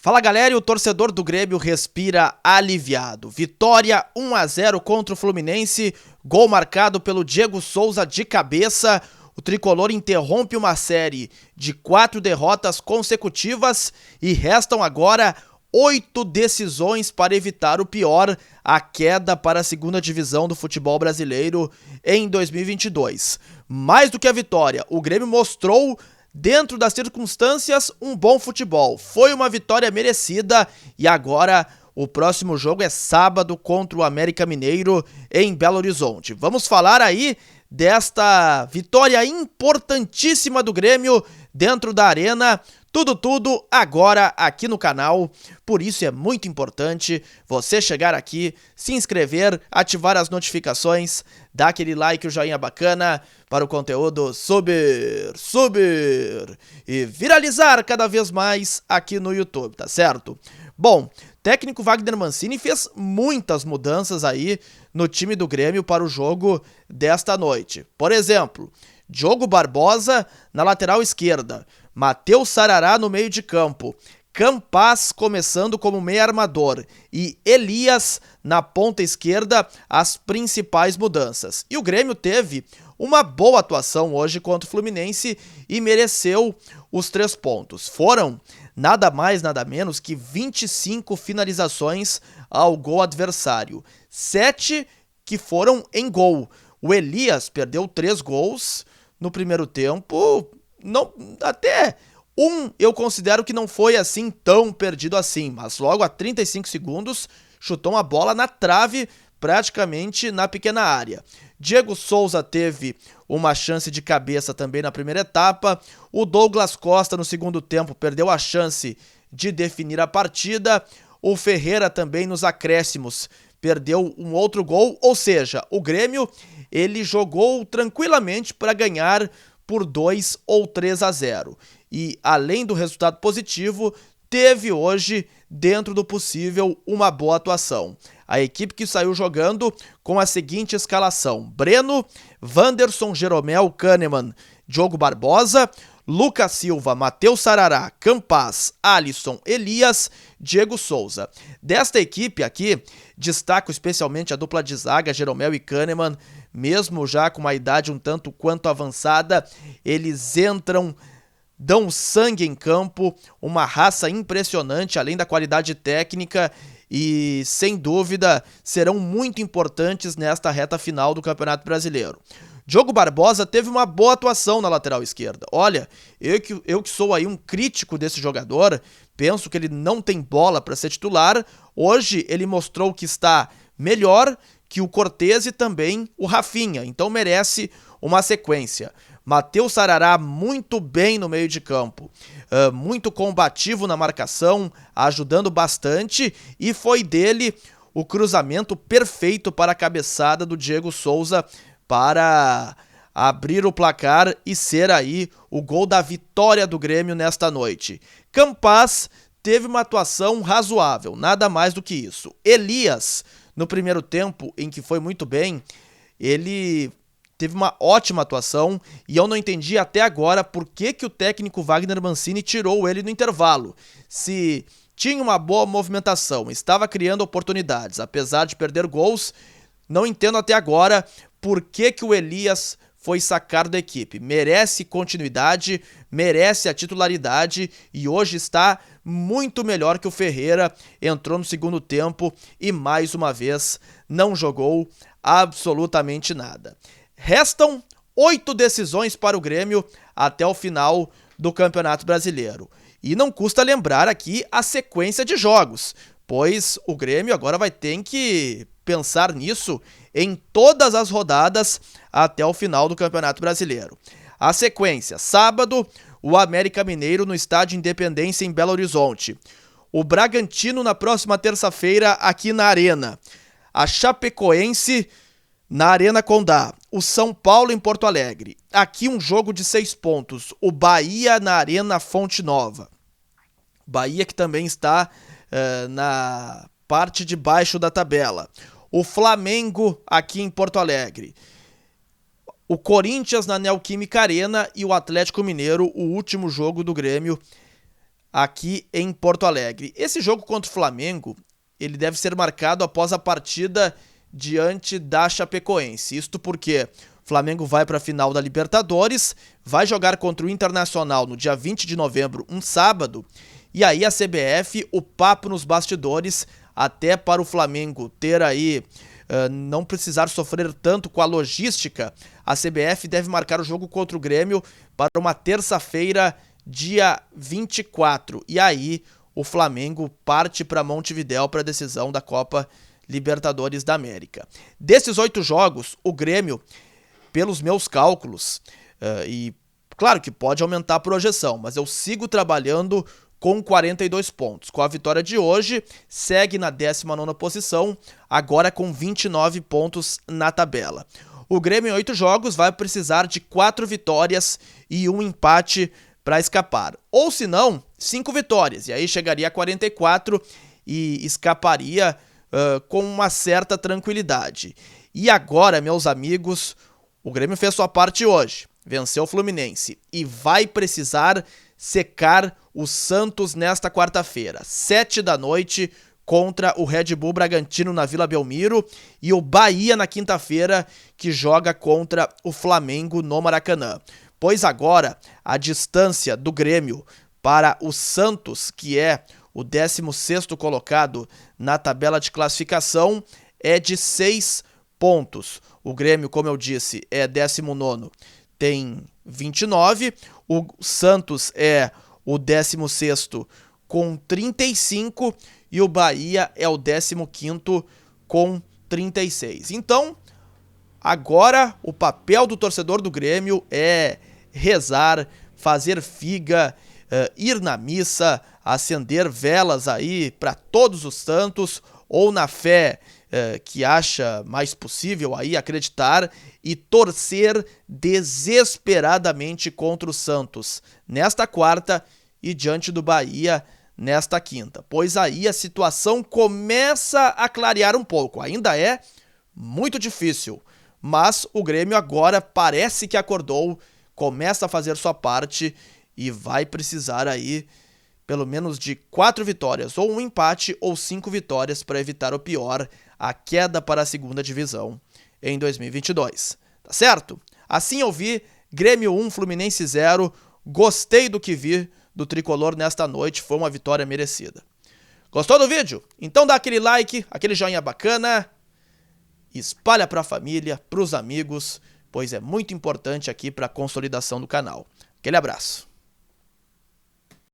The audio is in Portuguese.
Fala galera, e o torcedor do Grêmio respira aliviado. Vitória 1-0 contra o Fluminense, gol marcado pelo Diego Souza de cabeça. O tricolor interrompe uma série de 4 derrotas consecutivas e restam agora 8 decisões para evitar o pior, a queda para a segunda divisão do futebol brasileiro em 2022. Mais do que a vitória, o Grêmio mostrou, dentro das circunstâncias, um bom futebol. Foi uma vitória merecida e agora o próximo jogo é sábado contra o América Mineiro em Belo Horizonte. Vamos falar aí desta vitória importantíssima do Grêmio dentro da arena. Tudo agora aqui no canal, por isso é muito importante você chegar aqui, se inscrever, ativar as notificações, dar aquele like, o joinha bacana para o conteúdo subir e viralizar cada vez mais aqui no YouTube, tá certo? Bom, técnico Wagner Mancini fez muitas mudanças aí no time do Grêmio para o jogo desta noite. Por exemplo, Diogo Barbosa na lateral esquerda, Matheus Sarará no meio de campo, Campaz começando como meio armador e Elias na ponta esquerda, as principais mudanças. E o Grêmio teve uma boa atuação hoje contra o Fluminense e mereceu os 3 pontos. Foram nada mais, nada menos que 25 finalizações ao gol adversário, 7 que foram em gol. O Elias perdeu 3 gols no primeiro tempo. Não, até eu considero que não foi assim tão perdido assim, mas logo a 35 segundos chutou uma bola na trave, praticamente na pequena área. Diego Souza teve uma chance de cabeça também na primeira etapa. O Douglas Costa no segundo tempo perdeu a chance de definir a partida. O Ferreira também nos acréscimos perdeu um outro gol, ou seja, o Grêmio ele jogou tranquilamente para ganhar por 2 ou 3-0. E, além do resultado positivo, teve hoje, dentro do possível, uma boa atuação. A equipe que saiu jogando com a seguinte escalação: Breno, Wanderson, Jeromel, Kahneman, Diogo Barbosa, Lucas Silva, Matheus Sarará, Campaz, Alisson, Elias, Diego Souza. Desta equipe aqui, destaco especialmente a dupla de zaga, Jeromel e Kahneman. Mesmo já com uma idade um tanto quanto avançada, eles entram, dão sangue em campo, uma raça impressionante, além da qualidade técnica, e sem dúvida serão muito importantes nesta reta final do Campeonato Brasileiro. Diogo Barbosa teve uma boa atuação na lateral esquerda. Olha, eu que sou aí um crítico desse jogador, penso que ele não tem bola para ser titular. Hoje ele mostrou que está melhor que o Cortez e também o Rafinha, então merece uma sequência. Matheus Sarará muito bem no meio de campo, muito combativo na marcação, ajudando bastante, e foi dele o cruzamento perfeito para a cabeçada do Diego Souza para abrir o placar e ser aí o gol da vitória do Grêmio nesta noite. Campaz teve uma atuação razoável, nada mais do que isso. Elias, no primeiro tempo, em que foi muito bem, ele teve uma ótima atuação e eu não entendi até agora por que o técnico Wagner Mancini tirou ele no intervalo. Se tinha uma boa movimentação, estava criando oportunidades, apesar de perder gols, não entendo até agora por que o Elias foi sacado da equipe. Merece continuidade, merece a titularidade e hoje está muito melhor que o Ferreira. Entrou no segundo tempo e mais uma vez não jogou absolutamente nada. Restam 8 decisões para o Grêmio até o final do Campeonato Brasileiro. E não custa lembrar aqui a sequência de jogos, pois o Grêmio agora vai ter que pensar nisso em todas as rodadas até o final do Campeonato Brasileiro. A sequência: sábado, o América Mineiro no Estádio Independência em Belo Horizonte. O Bragantino na próxima terça-feira aqui na Arena. A Chapecoense na Arena Condá. O São Paulo em Porto Alegre. Aqui um jogo de 6 pontos. O Bahia na Arena Fonte Nova. Bahia que também está na parte de baixo da tabela. O Flamengo aqui em Porto Alegre. O Corinthians na Neoquímica Arena e o Atlético Mineiro, o último jogo do Grêmio aqui em Porto Alegre. Esse jogo contra o Flamengo, ele deve ser marcado após a partida diante da Chapecoense. Isto porque o Flamengo vai para a final da Libertadores, vai jogar contra o Internacional no dia 20 de novembro, um sábado, e aí a CBF, o papo nos bastidores, até para o Flamengo ter aí, não precisar sofrer tanto com a logística, a CBF deve marcar o jogo contra o Grêmio para uma terça-feira, dia 24. E aí o Flamengo parte para Montevidéu para a decisão da Copa Libertadores da América. Desses 8 jogos, o Grêmio, pelos meus cálculos, e claro que pode aumentar a projeção, mas eu sigo trabalhando com 42 pontos. Com a vitória de hoje, segue na 19ª posição, agora com 29 pontos na tabela. O Grêmio em 8 jogos vai precisar de 4 vitórias e 1 empate para escapar. Ou se não, 5 vitórias, e aí chegaria a 44 e escaparia com uma certa tranquilidade. E agora, meus amigos, o Grêmio fez sua parte hoje, venceu o Fluminense e vai precisar secar o Santos nesta quarta-feira, 19h, contra o Red Bull Bragantino na Vila Belmiro, e o Bahia na quinta-feira, que joga contra o Flamengo no Maracanã. Pois agora, a distância do Grêmio para o Santos, que é o 16º colocado na tabela de classificação, é de 6 pontos. O Grêmio, como eu disse, é 19º, tem 29. O Santos é o 16º com 35 e o Bahia é o 15º com 36. Então, agora o papel do torcedor do Grêmio é rezar, fazer figa, ir na missa, acender velas aí para todos os santos, ou na fé que acha mais possível aí acreditar, e torcer desesperadamente contra o Santos nesta quarta e diante do Bahia nesta quinta, pois aí a situação começa a clarear um pouco. Ainda é muito difícil, mas o Grêmio agora parece que acordou, começa a fazer sua parte e vai precisar aí pelo menos de 4 vitórias, ou um empate, ou 5 vitórias para evitar o pior, a queda para a segunda divisão em 2022. Tá certo? Assim eu vi, Grêmio 1, Fluminense 0, gostei do que vi do tricolor nesta noite, foi uma vitória merecida. Gostou do vídeo? Então dá aquele like, aquele joinha bacana, espalha para a família, para os amigos, pois é muito importante aqui para a consolidação do canal. Aquele abraço.